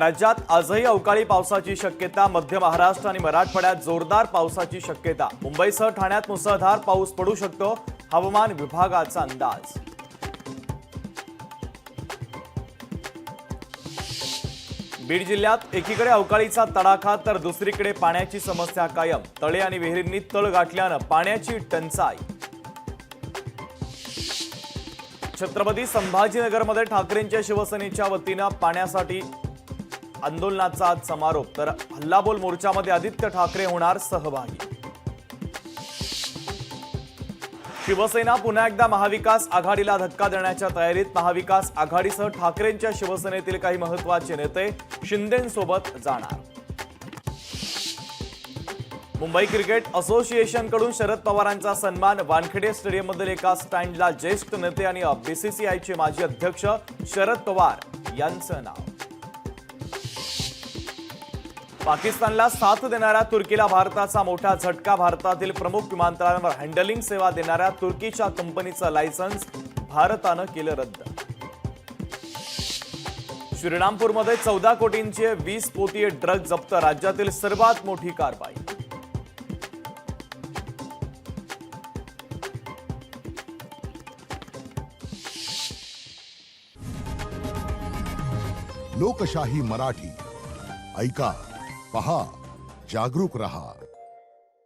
राज्यात आजही अवकाळी पावसाची शक्यता। मध्य महाराष्ट्र आणि मराठवाड्यात जोरदार पावसाची शक्यता। मुंबईसह ठाण्यात मुसळधार पाऊस पडू शकतो, हवामान विभागाचा अंदाज। बीड जिल्ह्यात एकीकडे अवकाळीचा तडाखा तर दुसरीकडे पाण्याची समस्या कायम। तळे आणि विहिरींनी तळ गाठल्यानं पाण्याची टंचाई। छत्रपती संभाजीनगरमध्ये ठाकरेंच्या शिवसेनेच्या वतीनं पाण्यासाठी आंदोलनाचा आज समारोप। तर हल्लाबोल मोर्चामध्ये आदित्य ठाकरे होणार सहभागी। शिवसेना पुन्हा एकदा महाविकास आघाडीला धक्का देण्याच्या तयारीत। महाविकास आघाडीसह ठाकरेंच्या शिवसेनेतील काही महत्त्वाचे नेते शिंदेंसोबत जाणार। मुंबई क्रिकेट असोसिएशनकडून शरद पवारांचा सन्मान। वानखेडे स्टेडियममधील एका स्टँडला ज्येष्ठ नेते आणि बीसीसीआयचे माजी अध्यक्ष शरद पवार यांचं नाव। पाकिस्तानला साथ देणाऱ्या तुर्कीला भारताचा मोठा झटका। भारतातील प्रमुख विमानतळांवर हँडलिंग सेवा देणाऱ्या तुर्कीच्या कंपनीचं लायसन्स भारतानं केलं रद्द। श्रीरामपूरमध्ये 14 कोटींचे 20 पोती ड्रग जप्त। राज्यातील सर्वात मोठी कारवाई। लोकशाही मराठी ऐका, पहा, जागरूक रहा।